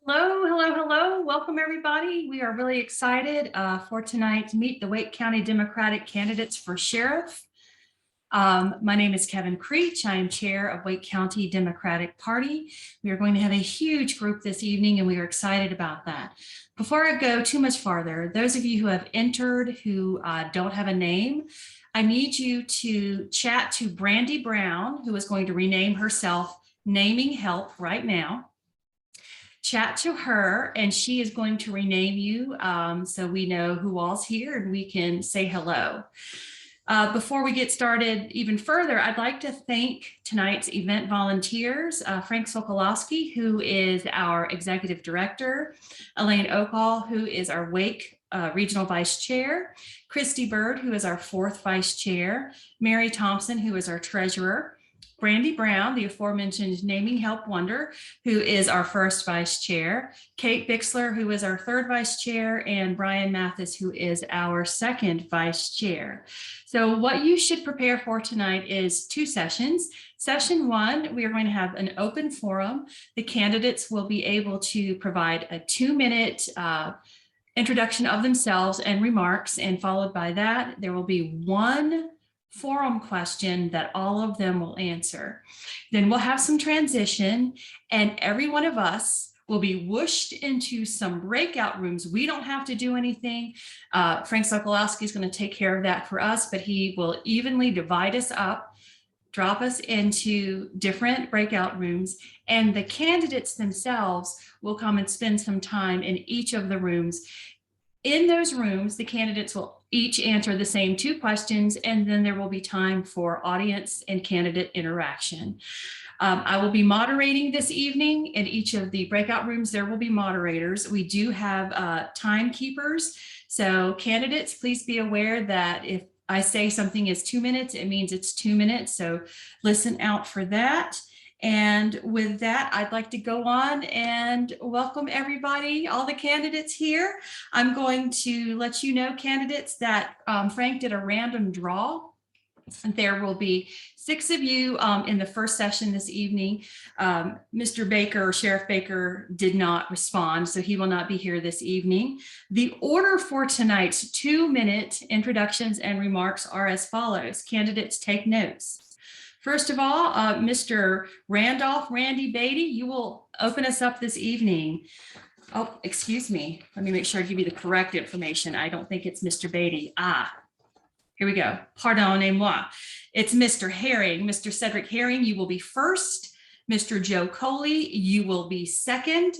Hello, hello, hello. Welcome, everybody. We are really excited for tonight to meet the Wake County Democratic candidates for sheriff. My name is Kevin Creech. I am chair of Wake County Democratic Party. We are going to have a huge group this evening, and we are excited about that. Before I go too much farther, those of you who have entered who don't have a name, I need you to chat to Brandy Brown, who is going to rename herself Naming Help right now. Chat to her and she is going to rename you so we know who all's here and we can say hello. Before we get started even further, I'd like to thank tonight's event volunteers, Frank Sokolowski, who is our executive director, Elaine Oakall, who is our Wake regional vice chair, Christy Bird, who is our fourth vice chair, Mary Thompson, who is our treasurer, Brandy Brown, the aforementioned Naming Help Wonder, who is our first vice chair, Kate Bixler, who is our third vice chair, and Brian Mathis, who is our second vice chair. So what you should prepare for tonight is two sessions. Session one, we are going to have an open forum. The candidates will be able to provide a 2-minute introduction of themselves and remarks, and followed by that, there will be one forum question that all of them will answer. Then we'll have some transition and every one of us will be whooshed into some breakout rooms. We don't have to do anything. Frank Sokolowski is going to take care of that for us, but he will evenly divide us up, drop us into different breakout rooms, and the candidates themselves will come and spend some time in each of the rooms. In those rooms, the candidates will each answer the same 2 questions, and then there will be time for audience and candidate interaction. I will be moderating this evening. In each of the breakout rooms, there will be moderators. We do have timekeepers. So candidates, please be aware that if I say something is 2 minutes, it means it's 2 minutes. So listen out for that. And with that, I'd like to go on and welcome everybody, all the candidates here. I'm going to let you know, candidates, that Frank did a random draw. There will be 6 of you in the first session this evening. Mr. Baker, Sheriff Baker, did not respond, so he will not be here this evening. The order for tonight's 2-minute introductions and remarks are as follows. Candidates, take notes. First of all, Mr. Randy Beatty, you will open us up this evening. Oh, excuse me. Let me make sure I give you the correct information. I don't think it's Mr. Beatty. Here we go. Pardonnez-moi. It's Mr. Herring. Mr. Cedric Herring, you will be first. Mr. Joe Coley, you will be second.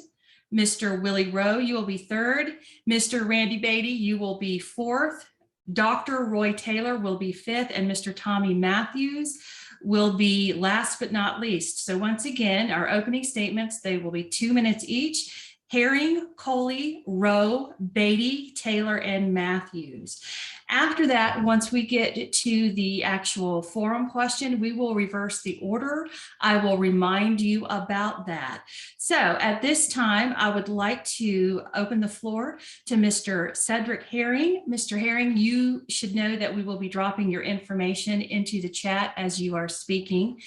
Mr. Willie Rowe, you will be third. Mr. Randy Beatty, you will be fourth. Dr. Roy Taylor will be fifth, and Mr. Tommy Matthews will be last but not least. So once again, our opening statements, they will be 2 minutes each. Herring, Coley, Rowe, Beatty, Taylor, and Matthews. After that, once we get to the actual forum question, we will reverse the order. I will remind you about that. So at this time, I would like to open the floor to Mr. Cedric Herring. Mr. Herring, you should know that we will be dropping your information into the chat as you are speaking.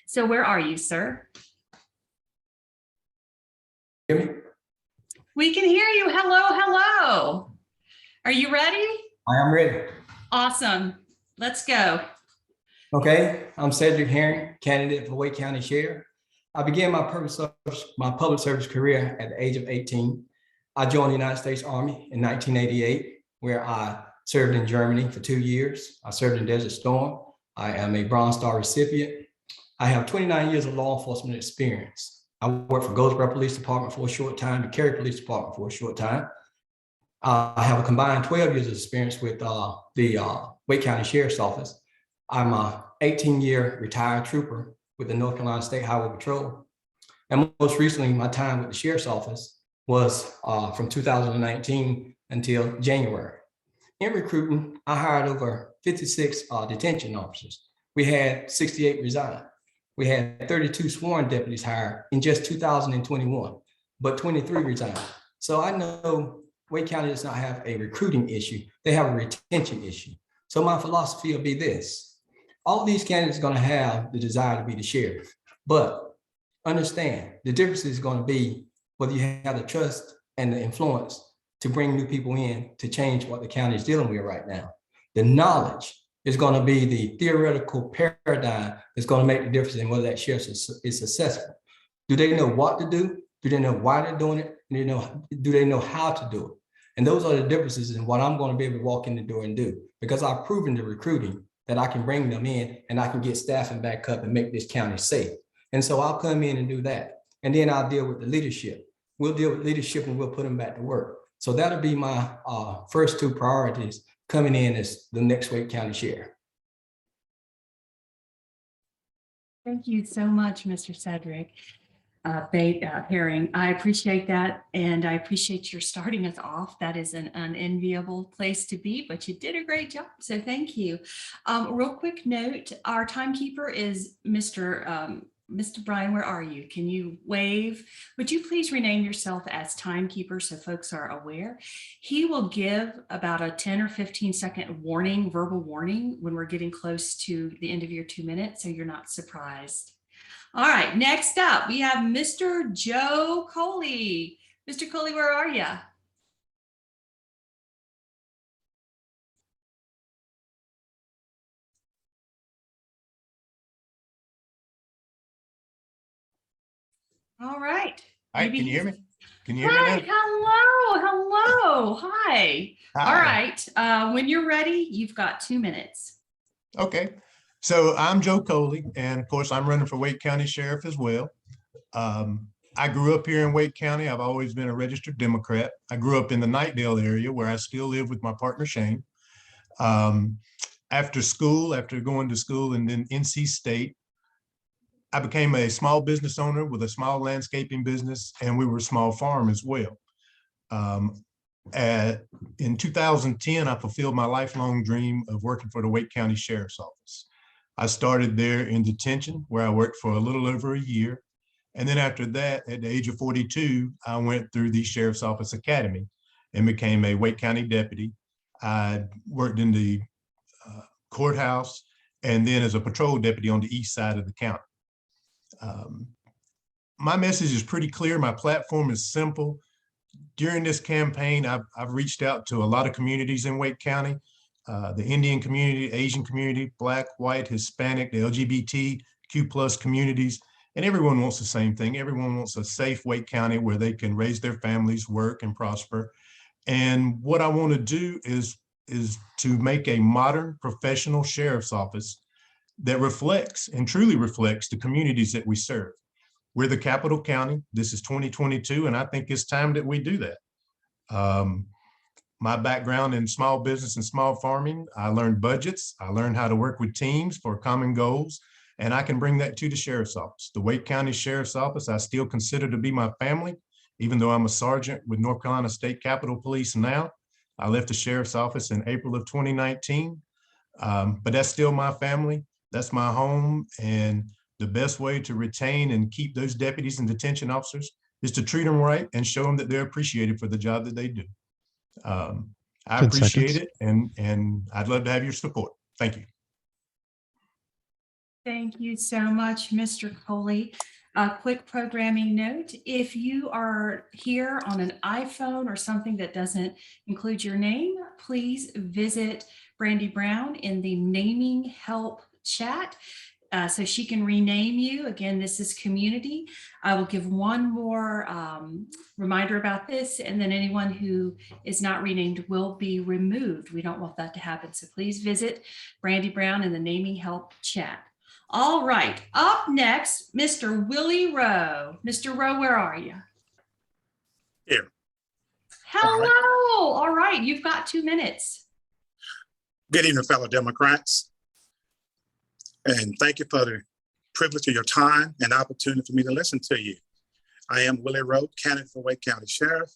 So where are you, sir? Hear me? We can hear you. Hello, hello. Are you ready? I am ready. Awesome. Let's go. Okay, I'm Cedric Herring, candidate for Wake County Sheriff. I began my public service career at the age of 18. I joined the United States Army in 1988, where I served in Germany for 2 years. I served in Desert Storm. I am a Bronze Star recipient. I have 29 years of law enforcement experience. I worked for Goldsboro Police Department for a short time, the Cary Police Department for a short time. I have a combined 12 years of experience with the Wake County Sheriff's Office. I'm an 18-year retired trooper with the North Carolina State Highway Patrol. And most recently, my time with the Sheriff's Office was from 2019 until January. In recruiting, I hired over 56 detention officers. We had 68 resign. We had 32 sworn deputies hired in just 2021, but 23 resigned. So I know Wake County does not have a recruiting issue, they have a retention issue. So my philosophy will be this: all of these candidates are going to have the desire to be the sheriff, but understand the difference is going to be whether you have the trust and the influence to bring new people in to change what the county is dealing with right now. The knowledge is going to be the theoretical paradigm that's going to make the difference in whether that sheriff is successful. Do they know what to do? Do they know why they're doing it? Do they know how to do it? And those are the differences in what I'm going to be able to walk in the door and do, because I've proven the recruiting that I can bring them in and I can get staffing back up and make this county safe. And so I'll come in and do that. And then I'll deal with the leadership. We'll deal with leadership and we'll put them back to work. So that'll be my first two priorities coming in as the next Wake County Sheriff. Thank you so much, Mr. Cedric Herring. I appreciate that. And I appreciate your starting us off. That is an unenviable place to be, but you did a great job. So thank you. Real quick note, our timekeeper is Mr. Brian, where are you? Can you wave? Would you please rename yourself as timekeeper so folks are aware? He will give about a 10 or 15 second warning, verbal warning, when we're getting close to the end of your 2 minutes, so you're not surprised. All right, next up, we have Mr. Joe Coley. Mr. Coley, where are you? All right. Hi, can you hear me? Can you hear Hi, me now? hello. Hi. Hi. All right. When you're ready, you've got 2 minutes. Okay, so I'm Joe Coley, and of course, I'm running for Wake County Sheriff as well. I grew up here in Wake County. I've always been a registered Democrat. I grew up in the Knightdale area where I still live with my partner, Shane. After going to school and then NC State, I became a small business owner with a small landscaping business, and we were a small farm as well. In 2010, I fulfilled my lifelong dream of working for the Wake County Sheriff's Office. I started there in detention, where I worked for a little over a year. And then after that, at the age of 42, I went through the Sheriff's Office Academy and became a Wake County deputy. I worked in the courthouse and then as a patrol deputy on the east side of the county. My message is pretty clear. My platform is simple. During this campaign, I've reached out to a lot of communities in Wake County, the Indian community, Asian community, Black, white, Hispanic, the LGBTQ+ communities, and everyone wants the same thing. Everyone wants a safe Wake County where they can raise their families, work, and prosper. And what I want to do is to make a modern professional sheriff's office that reflects and truly reflects the communities that we serve. We're the capital county. This is 2022, and I think it's time that we do that. My background in small business and small farming, I learned budgets. I learned how to work with teams for common goals, and I can bring that to the Sheriff's Office. The Wake County Sheriff's Office, I still consider to be my family, even though I'm a sergeant with North Carolina State Capitol Police now. I left the Sheriff's Office in April of 2019, but that's still my family. That's my home, and the best way to retain and keep those deputies and detention officers is to treat them right and show them that they're appreciated for the job that they do. I appreciate it, and I'd love to have your support. Thank you. Thank you so much, Mr. Coley. A quick programming note, if you are here on an iPhone or something that doesn't include your name, please visit Brandy Brown in the naming help chat so she can rename you. Again, this is community. I will give one more reminder about this, and then anyone who is not renamed will be removed. We don't want that to happen. So please visit Brandy Brown in the naming help chat. All right, up next, Mr. Willie Rowe. Mr. Rowe, where are you? Here. Hello. All right, you've got 2 minutes. Good evening, fellow Democrats. And thank you for the privilege of your time and opportunity for me to listen to you. I am Willie Rowe, candidate for Wake County Sheriff,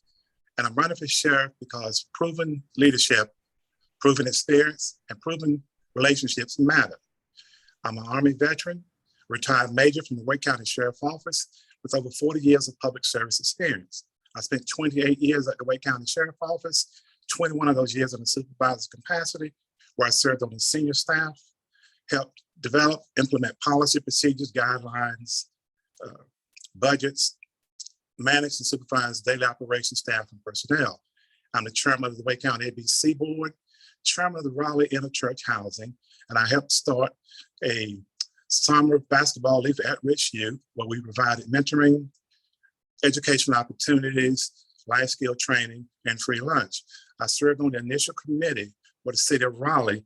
and I'm running for sheriff because proven leadership, proven experience, and proven relationships matter. I'm an Army veteran, retired major from the Wake County Sheriff Office with over 40 years of public service experience. I spent 28 years at the Wake County Sheriff Office, 21 of those years in a supervisor's capacity, where I served on the senior staff, helped develop, implement policy, procedures, guidelines, budgets, manage and supervise daily operations, staff, and personnel. I'm the chairman of the Wake County ABC Board, chairman of the Raleigh Interchurch Housing, and I helped start a summer basketball league for at-risk youth where we provided mentoring, educational opportunities, life skill training, and free lunch. I served on the initial committee for the city of Raleigh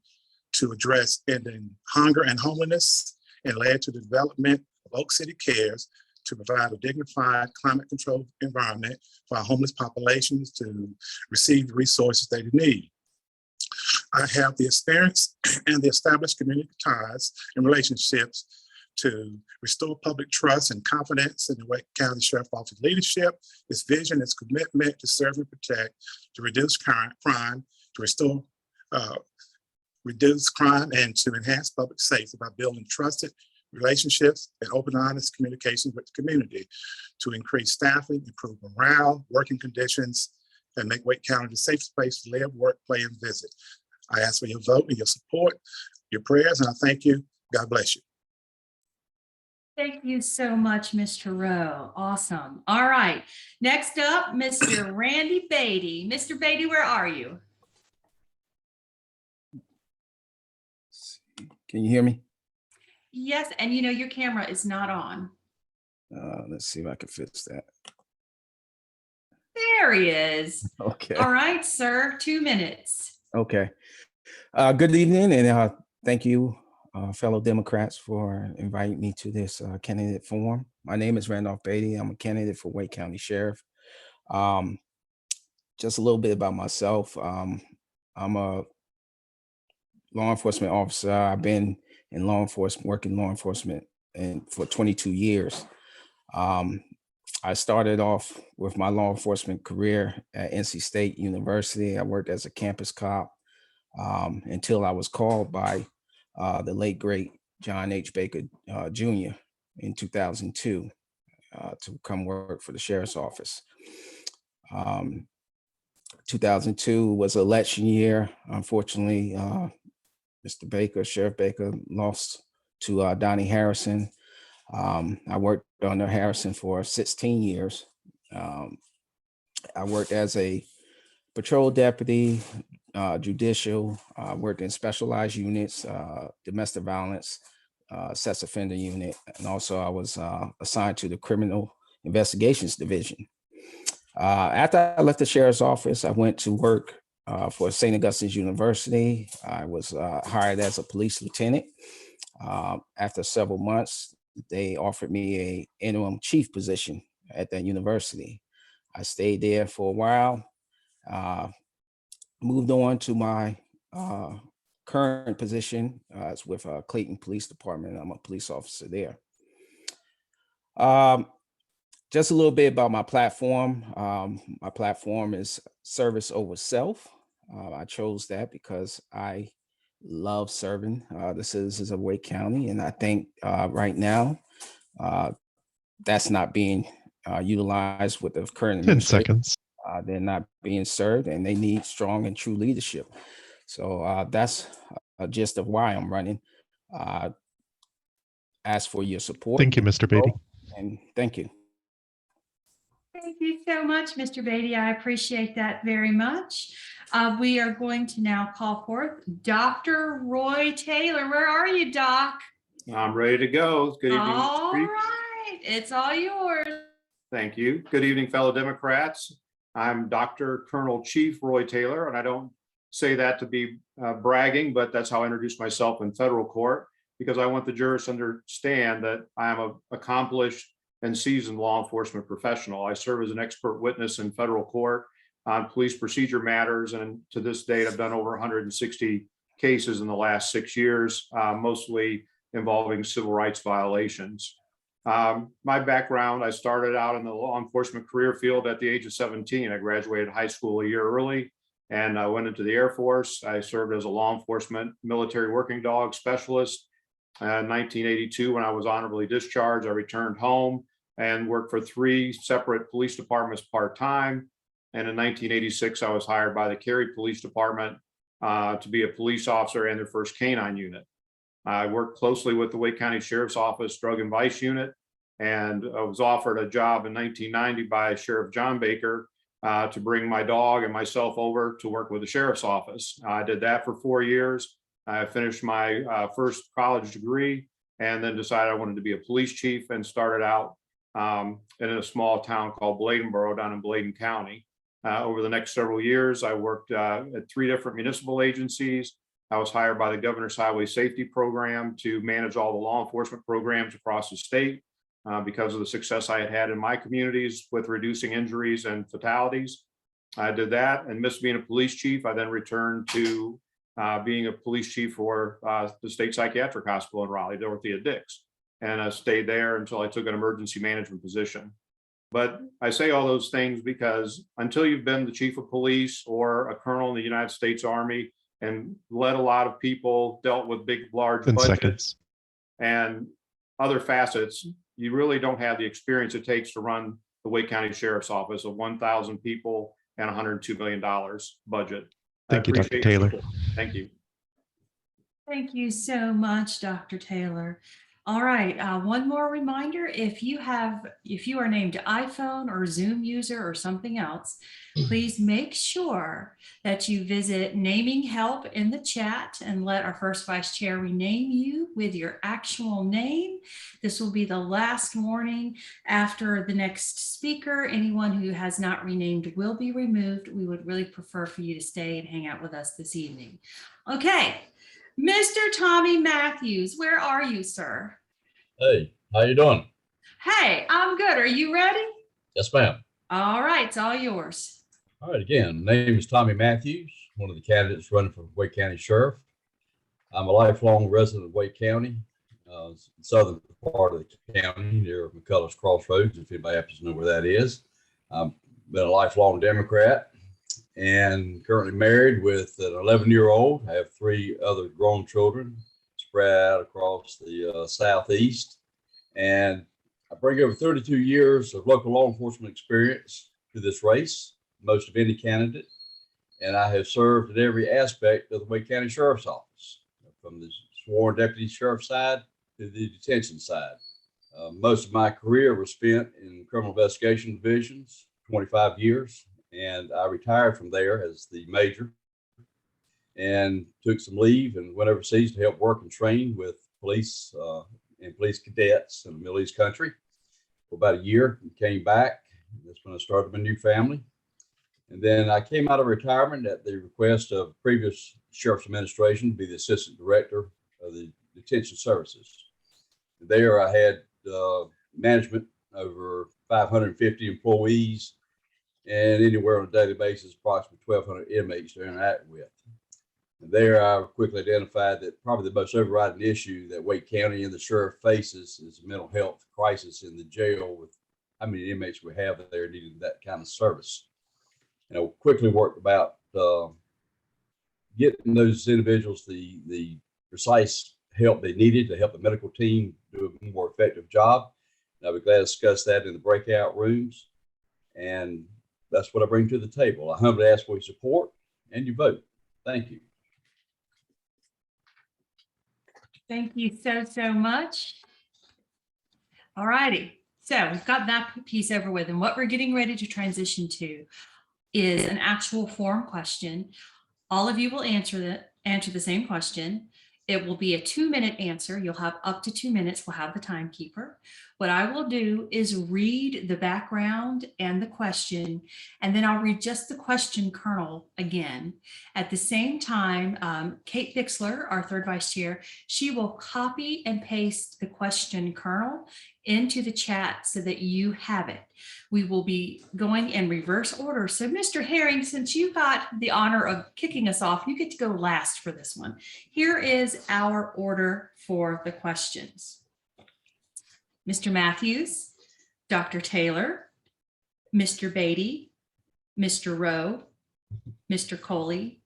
to address ending hunger and homelessness and led to the development of Oak City Cares to provide a dignified climate-controlled environment for our homeless populations to receive the resources they need. I have the experience and the established community ties and relationships to restore public trust and confidence in the Wake County Sheriff Office leadership, its vision, its commitment to serve and protect, to reduce crime, to restore, reduce crime, and to enhance public safety by building trusted relationships and open, honest communication with the community, to increase staffing, improve morale, working conditions, and make Wake County a safe space to live, work, play, and visit. I ask for your vote and your support, your prayers, and I thank you. God bless you. Thank you so much, Mr. Rowe. Awesome. All right. Next up, Mr. Randy Beatty. Mr. Beatty, where are you? Can you hear me? Yes, and you know your camera is not on. Let's see if I can fix that. There he is. Okay. All right, sir, 2 minutes. Okay. Good evening, and thank you, fellow Democrats, for inviting me to this candidate forum. My name is Randolph Beatty. I'm a candidate for Wake County Sheriff. Just a little bit about myself. I'm a law enforcement officer. I've been in law enforcement, working law enforcement for 22 years. I started off with my law enforcement career at NC State University. I worked as a campus cop until I was called by the late, great John H. Baker Jr. in 2002 to come work for the sheriff's office. 2002 was an election year. Unfortunately, Mr. Baker, Sheriff Baker, lost to Donnie Harrison. I worked under Harrison for 16 years. I worked as a patrol deputy, judicial, worked in specialized units, domestic violence, sex offender unit, and also I was assigned to the criminal investigations division. After I left the sheriff's office, I went to work for St. Augustine's University. I was hired as a police lieutenant. After several months, they offered me an interim chief position at that university. I stayed there for a while, moved on to my current position as with Clayton Police Department. I'm a police officer there. Just a little bit about my platform. My platform is service over self. I chose that because I love serving the citizens of Wake County. And I think right now that's not being utilized with the current 10 administration. seconds. They're not being served and they need strong and true leadership. So that's a gist of why I'm running. Ask for your support. Thank you, Mr. Beatty. And thank you. Thank you so much, Mr. Beatty. I appreciate that very much. We are going to now call forth Dr. Roy Taylor. Where are you, Doc? I'm ready to go. Good evening. All right, it's all yours. Thank you. Good evening, fellow Democrats. I'm Dr. Colonel Chief Roy Taylor, and I don't say that to be bragging, but that's how I introduce myself in federal court, because I want the jurors to understand that I am an accomplished and seasoned law enforcement professional. I serve as an expert witness in federal court on police procedure matters, and to this date, I've done over 160 cases in the last 6 years, mostly involving civil rights violations. My background, I started out in the law enforcement career field at the age of 17. I graduated high school a year early and I went into the Air Force. I served as a law enforcement military working dog specialist. In 1982, when I was honorably discharged, I returned home and worked for 3 separate police departments part-time. And in 1986, I was hired by the Cary Police Department to be a police officer and their first canine unit. I worked closely with the Wake County Sheriff's Office Drug and Vice Unit and I was offered a job in 1990 by Sheriff John Baker to bring my dog and myself over to work with the sheriff's office. I did that for 4 years. I finished my first college degree and then decided I wanted to be a police chief and started out in a small town called Bladenboro down in Bladen County. Over the next several years, I worked at 3 different municipal agencies. I was hired by the Governor's Highway Safety Program to manage all the law enforcement programs across the state because of the success I had had in my communities with reducing injuries and fatalities. I did that and missed being a police chief. I then returned to being a police chief for the State Psychiatric Hospital in Raleigh, Dorothea Dix, and I stayed there until I took an emergency management position. But I say all those things because until you've been the chief of police or a colonel in the United States Army and led a lot of people, dealt with big, large budgets and other facets, you really don't have the experience it takes to run the Wake County Sheriff's Office of 1,000 people and $102 million budget. Thank you, Dr. Taylor. Thank you. Thank you so much, Dr. Taylor. All right, one more reminder, if you are named iPhone or Zoom user or something else, please make sure that you visit naming help in the chat and let our first vice chair rename you with your actual name. This will be the last warning after the next speaker. Anyone who has not renamed will be removed. We would really prefer for you to stay and hang out with us this evening. Okay. Mr. Tommy Matthews, where are you, sir? Hey, how you doing? Hey, I'm good. Are you ready? Yes, ma'am. All right, it's all yours. All right, again, my name is Tommy Matthews, one of the candidates running for Wake County Sheriff. I'm a lifelong resident of Wake County, southern part of the county near McCullough's Crossroads, if anybody happens to know where that is. I've been a lifelong Democrat and currently married with an 11-year-old. I have 3 other grown children spread out across the Southeast. And I bring over 32 years of local law enforcement experience to this race, most of any candidate. And I have served at every aspect of the Wake County Sheriff's Office, from the sworn deputy sheriff side to the detention side. Most of my career was spent in criminal investigation divisions, 25 years. And I retired from there as the major and took some leave and went overseas to help work and train with police and police cadets in the Middle East country for about a year and came back. That's when I started my new family. And then I came out of retirement at the request of previous sheriff's administration to be the assistant director of the detention services. There I had management over 550 employees and anywhere on a daily basis, approximately 1,200 inmates to interact with. And there I quickly identified that probably the most overriding issue that Wake County and the sheriff faces is a mental health crisis in the jail with how many inmates we have there needing that kind of service. And I quickly worked about getting those individuals the precise help they needed to help the medical team do a more effective job. And I'll be glad to discuss that in the breakout rooms. And that's what I bring to the table. I humbly ask for your support and your vote. Thank you. Thank you so much. All righty. So we've got that piece over with. And what we're getting ready to transition to is an actual form question. All of you will answer the same question. It will be a 2-minute answer. You'll have up to 2 minutes. We'll have the timekeeper. What I will do is read the background and the question, and then I'll read just the question kernel again. At the same time, Kate Bixler, our third vice chair, she will copy and paste the question kernel into the chat so that you have it. We will be going in reverse order. So Mr. Herring, since you got the honor of kicking us off, you get to go last for this one. Here is our order for the questions. Mr. Matthews, Dr. Taylor, Mr. Beatty, Mr. Rowe, Mr. Coley,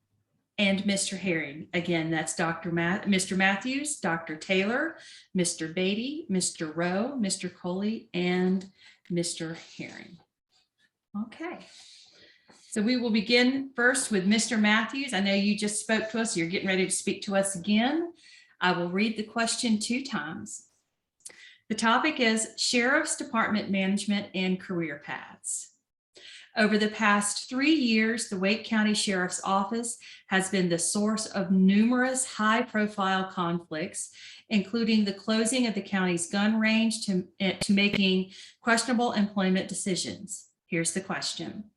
and Mr. Herring. Again, that's Mr. Matthews, Dr. Taylor, Mr. Beatty, Mr. Rowe, Mr. Coley, and Mr. Herring. Okay. So we will begin first with Mr. Matthews. I know you just spoke to us. You're getting ready to speak to us again. I will read the question 2 times. The topic is Sheriff's Department Management and Career Paths. Over the past 3 years, the Wake County Sheriff's Office has been the source of numerous high-profile conflicts, including the closing of the county's gun range to making questionable employment decisions. Here's the question.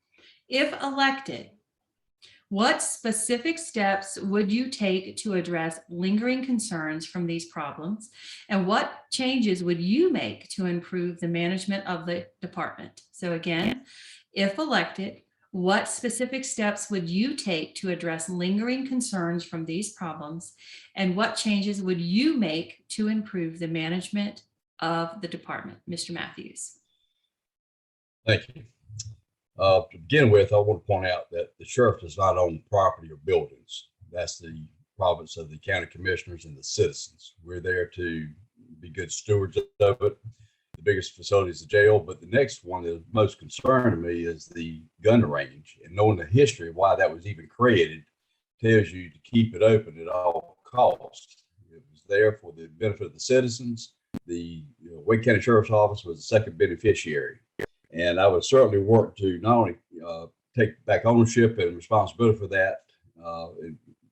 If elected, what specific steps would you take to address lingering concerns from these problems? And what changes would you make to improve the management of the department? So again, if elected, what specific steps would you take to address lingering concerns from these problems? And what changes would you make to improve the management of the department? Mr. Matthews. Thank you. To begin with, I want to point out that the sheriff does not own property or buildings. That's the province of the county commissioners and the citizens. We're there to be good stewards of it. The biggest facility is the jail, but the next one that's most concerned to me is the gun range. And knowing the history of why that was even created tells you to keep it open at all costs. It was there for the benefit of the citizens. The Wake County Sheriff's Office was the second beneficiary. And I would certainly work to not only take back ownership and responsibility for that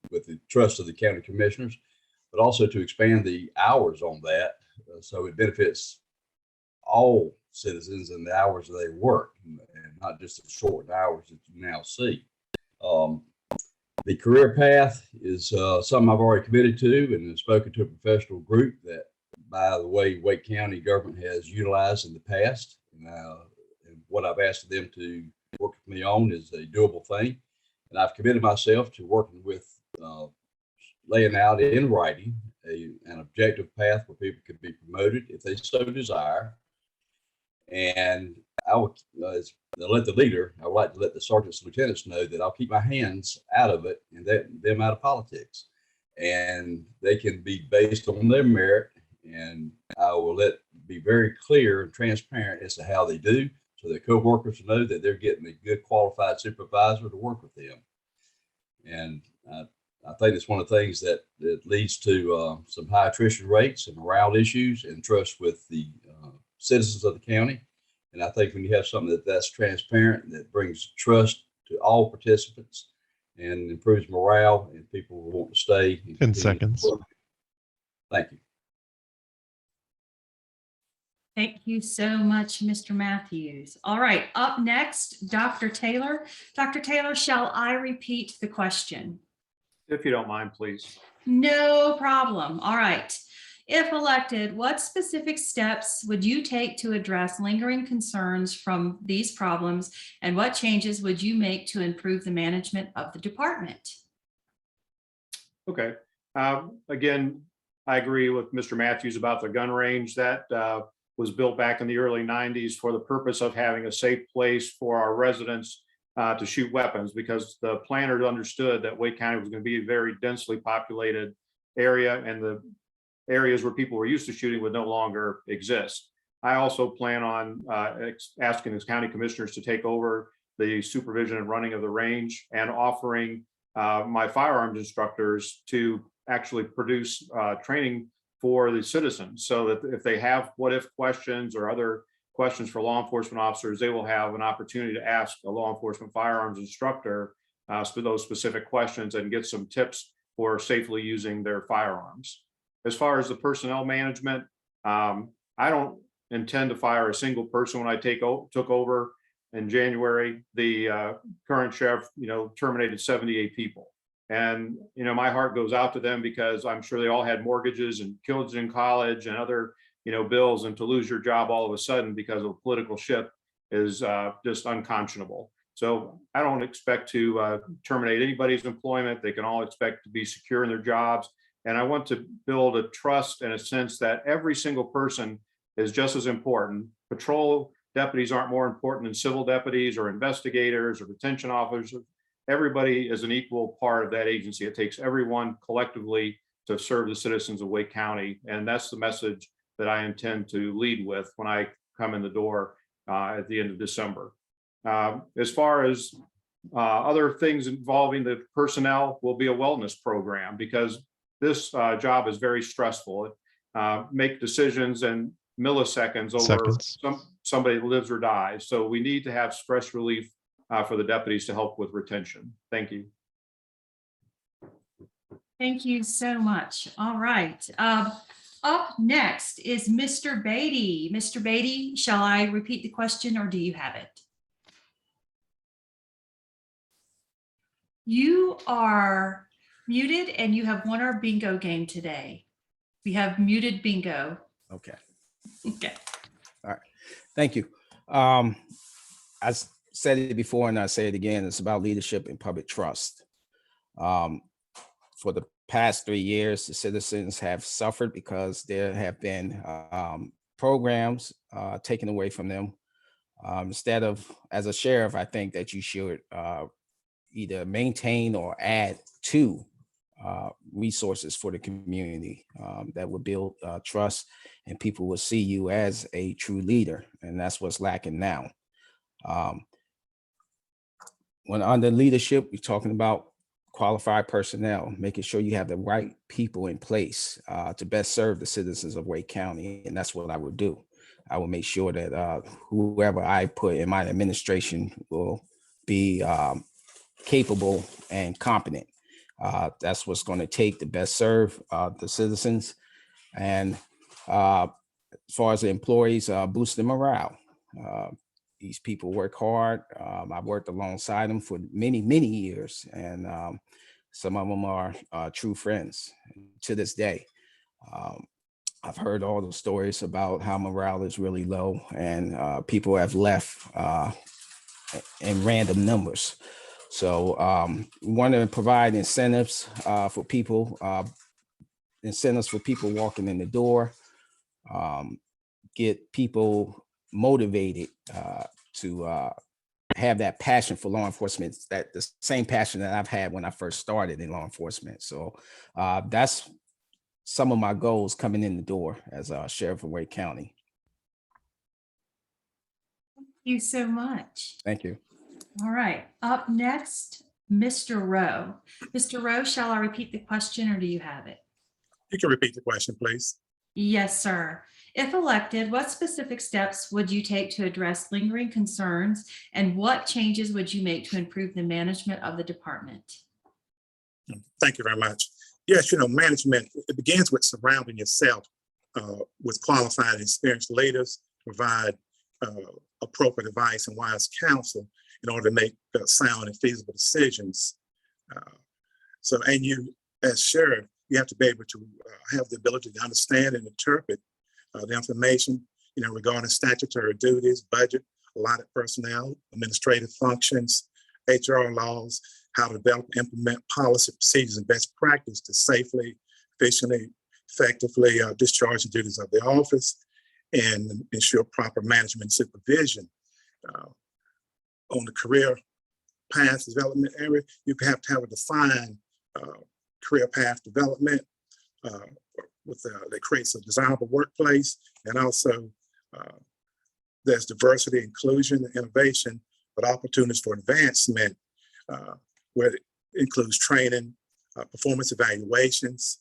with the trust of the county commissioners, but also to expand the hours on that so it benefits all citizens and the hours they work, and not just the short hours that you now see. The career path is something I've already committed to and have spoken to a professional group that, by the way, Wake County government has utilized in the past. And what I've asked them to work with me on is a doable thing. And I've committed myself to working with laying out in writing an objective path where people could be promoted if they so desire. And I would let the leader, I would like to let the sergeants and lieutenants know that I'll keep my hands out of it and them out of politics. And they can be based on their merit. And I will be very clear and transparent as to how they do, so that co-workers know that they're getting a good qualified supervisor to work with them. And I think it's one of the things that leads to some high attrition rates and morale issues and trust with the citizens of the county. And I think when you have something that's transparent, that brings trust to all participants and improves morale, and people will want to stay. 10 seconds. Thank you. Thank you so much, Mr. Matthews. All right, up next, Dr. Taylor. Dr. Taylor, shall I repeat the question? If you don't mind, please. No problem. All right. If elected, what specific steps would you take to address lingering concerns from these problems, and what changes would you make to improve the management of the department? Okay. Again, I agree with Mr. Matthews about the gun range. That was built back in the early 90s for the purpose of having a safe place for our residents to shoot weapons, because the planners understood that Wake County was going to be a very densely populated area, and the areas where people were used to shooting would no longer exist. I also plan on asking the county commissioners to take over the supervision and running of the range, and offering my firearms instructors to actually produce training for the citizens, so that if they have what if questions or other questions for law enforcement officers, they will have an opportunity to ask a law enforcement firearms instructor those specific questions and get some tips for safely using their firearms. As far as the personnel management, I don't intend to fire a single person. When I took over in January, the current sheriff, terminated 78 people. And, my heart goes out to them, because I'm sure they all had mortgages and kids in college and other, bills, and to lose your job all of a sudden because of a political shift is just unconscionable. So I don't expect to terminate anybody's employment. They can all expect to be secure in their jobs. And I want to build a trust and a sense that every single person is just as important. Patrol deputies aren't more important than civil deputies or investigators or detention officers. Everybody is an equal part of that agency. It takes everyone collectively to serve the citizens of Wake County. And that's the message that I intend to lead with when I come in the door at the end of December. As far as other things involving the personnel, will be a wellness program, because this job is very stressful. Make decisions and milliseconds over somebody that lives or dies. So we need to have stress relief for the deputies to help with retention. Thank you. Thank you so much. All right. Up next is Mr. Beatty. Mr. Beatty, shall I repeat the question or do you have it? You are muted and you have won our bingo game today. We have muted bingo. Okay. Okay. All right. Thank you. I said it before and I say it again. It's about leadership and public trust. For the past 3 years, the citizens have suffered because there have been programs taken away from them. Instead of, as a sheriff, I think that you should either maintain or add to resources for the community that would build trust, and people will see you as a true leader. And that's what's lacking now. When under leadership, we're talking about qualified personnel, making sure you have the right people in place to best serve the citizens of Wake County. And that's what I would do. I will make sure that whoever I put in my administration will be capable and competent. That's what's going to take to best serve the citizens. And as far as the employees, boost the morale. These people work hard. I've worked alongside them for many, many years, and some of them are true friends to this day. I've heard all the stories about how morale is really low, and people have left in random numbers. So we want to provide incentives for people, walking in the door, get people motivated to have that passion for law enforcement, that the same passion that I've had when I first started in law enforcement. So that's some of my goals coming in the door as a sheriff of Wake County. Thank you so much. Thank you. All right. Up next, Mr. Rowe. Mr. Rowe, shall I repeat the question or do you have it? You can repeat the question, please. Yes, sir. If elected, what specific steps would you take to address lingering concerns, and what changes would you make to improve the management of the department? Thank you very much. Yes, management, it begins with surrounding yourself with qualified and experienced leaders, provide appropriate advice and wise counsel in order to make sound and feasible decisions. And you, as sheriff, you have to be able to have the ability to understand and interpret the information, regarding statutory duties, budget, allotted personnel, administrative functions, HR laws, how to develop and implement policy, procedures, and best practice to safely, efficiently, effectively discharge the duties of the office and ensure proper management and supervision. On the career path development area, you have to have a defined career path development that creates a desirable workplace, and also there's diversity, inclusion, and innovation, but opportunities for advancement, where it includes training, performance evaluations,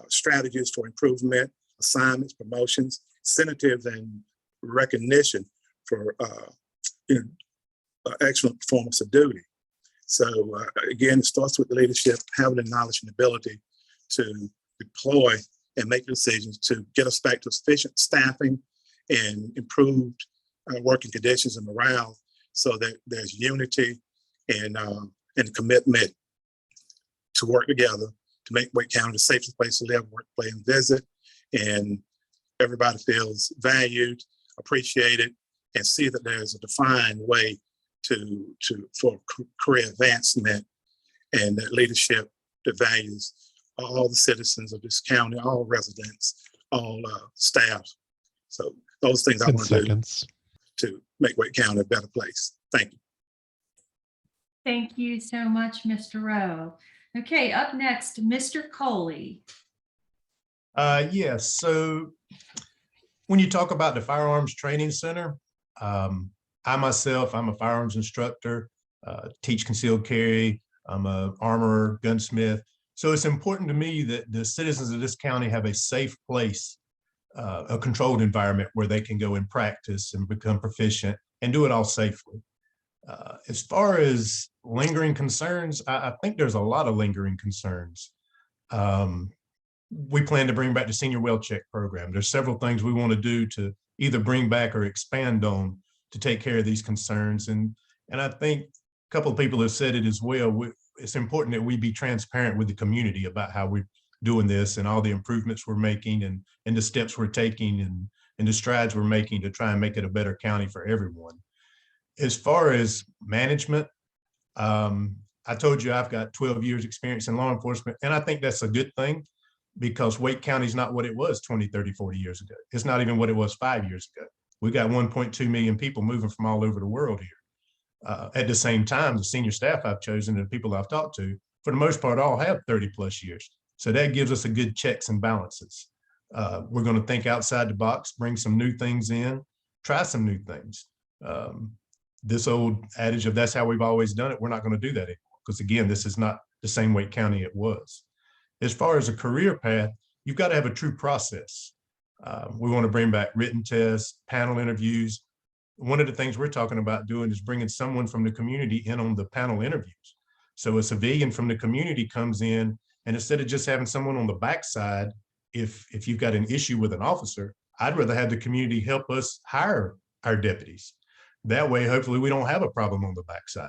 strategies for improvement, assignments, promotions, incentives, and recognition for excellent performance of duty. So again, it starts with the leadership, having the knowledge and ability to deploy and make decisions to get us back to sufficient staffing and improved working conditions and morale, so that there's unity and commitment to work together to make Wake County the safest place to live, work, play, and visit. And everybody feels valued, appreciated, and see that there's a defined way for career advancement, and that leadership that values all the citizens of this county, all residents, all staff. So those things I want to do to make Wake County a better place. Thank you. Thank you so much, Mr. Rowe. Okay, up next, Mr. Coley. Yes, so when you talk about the Firearms Training Center, I myself, I'm a firearms instructor, teach concealed carry, I'm an armorer, gunsmith. So it's important to me that the citizens of this county have a safe place a controlled environment where they can go and practice and become proficient and do it all safely. As far as lingering concerns, I think there's a lot of lingering concerns. We plan to bring back the senior well check program. There's several things we want to do to either bring back or expand on to take care of these concerns. And I think a couple of people have said it as well. It's important that we be transparent with the community about how we're doing this and all the improvements we're making and the steps we're taking and the strides we're making to try and make it a better county for everyone. As far as management, I told you I've got 12 years experience in law enforcement, and I think that's a good thing because Wake County is not what it was 20, 30, 40 years ago. It's not even what it was 5 years ago. We got 1.2 million people moving from all over the world here. At the same time, the senior staff I've chosen and the people I've talked to, for the most part, all have 30 plus years. So that gives us a good checks and balances. We're going to think outside the box, bring some new things in, try some new things. This old adage of that's how we've always done it, we're not going to do that anymore. Because again, this is not the same Wake County it was. As far as a career path, you've got to have a true process. We want to bring back written tests, panel interviews. One of the things we're talking about doing is bringing someone from the community in on the panel interviews. So a civilian from the community comes in, and instead of just having someone on the backside, if you've got an issue with an officer, I'd rather have the community help us hire our deputies. That way, hopefully we don't have a problem on the backside.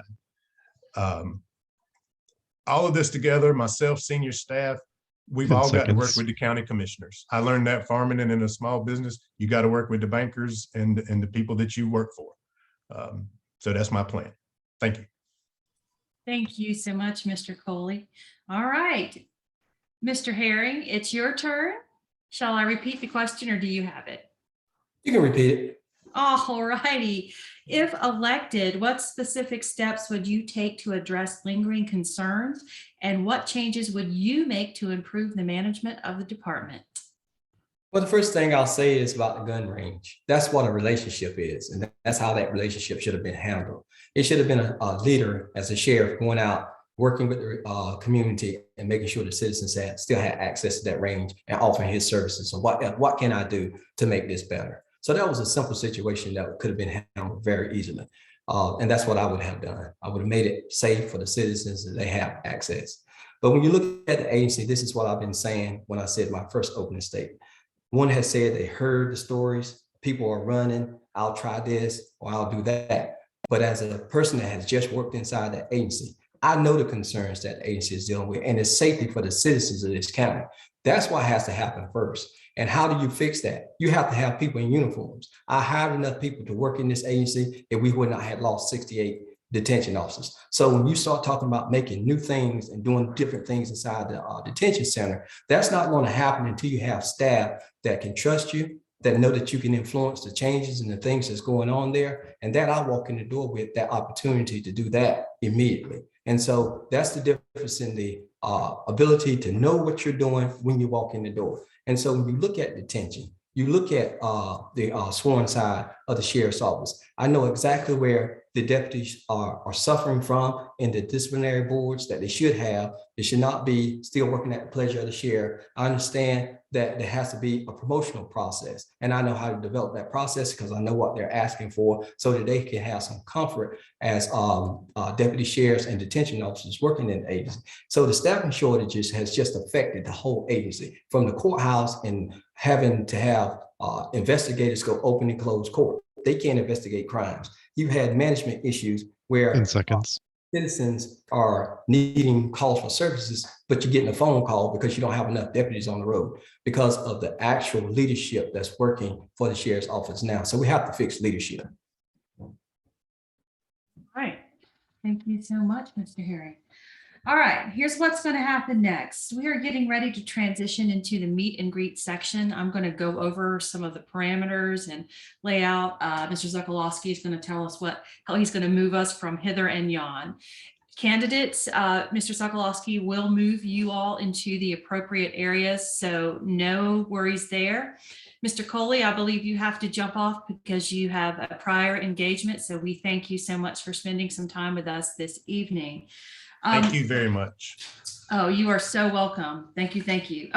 All of this together, myself, senior staff, we've all got to work with the county commissioners. I learned that farming and in a small business, you got to work with the bankers and the people that you work for. So that's my plan. Thank you. Thank you so much, Mr. Coley. All right, Mr. Herring, it's your turn. Shall I repeat the question or do you have it? You can repeat it. All righty. If elected, what specific steps would you take to address lingering concerns? And what changes would you make to improve the management of the department? Well, the first thing I'll say is about the gun range. That's what a relationship is. And that's how that relationship should have been handled. It should have been a leader as a sheriff going out, working with the community and making sure the citizens still had access to that range and offering his services. So what can I do to make this better? So that was a simple situation that could have been handled very easily. And that's what I would have done. I would have made it safe for the citizens that they have access. But when you look at the agency, this is what I've been saying when I said my first opening statement. One has said they heard the stories, people are running, I'll try this or I'll do that. But as a person that has just worked inside that agency, I know the concerns that the agency is dealing with and it's safety for the citizens of this county. That's what has to happen first. And how do you fix that? You have to have people in uniforms. I hired enough people to work in this agency if we would not have lost 68 detention officers. So when you start talking about making new things and doing different things inside the detention center, that's not going to happen until you have staff that can trust you, that know that you can influence the changes and the things that's going on there. And that I walk in the door with that opportunity to do that immediately. And so that's the difference in the ability to know what you're doing when you walk in the door. And so when you look at detention, you look at the sworn side of the sheriff's office. I know exactly where the deputies are suffering from in the disciplinary boards that they should have. They should not be still working at the pleasure of the sheriff. I understand that there has to be a promotional process. And I know how to develop that process because I know what they're asking for so that they can have some comfort as deputy sheriffs and detention officers working in the agency. So the staffing shortages has just affected the whole agency from the courthouse and having to have investigators go open and close court. They can't investigate crimes. You've had management issues where citizens are needing calls for services, but you're getting a phone call because you don't have enough deputies on the road because of the actual leadership that's working for the sheriff's office now. So we have to fix leadership. All right. Thank you so much, Mr. Herring. All right, here's what's going to happen next. We are getting ready to transition into the meet and greet section. I'm going to go over some of the parameters and lay out. Mr. Zukolowski is going to tell us how he's going to move us from hither and yon. Candidates, Mr. Zukolowski will move you all into the appropriate areas, so no worries there. Mr. Coley, I believe you have to jump off because you have a prior engagement, so we thank you so much for spending some time with us this evening. Thank you very much. Oh, you are so welcome. Thank you. Thank you.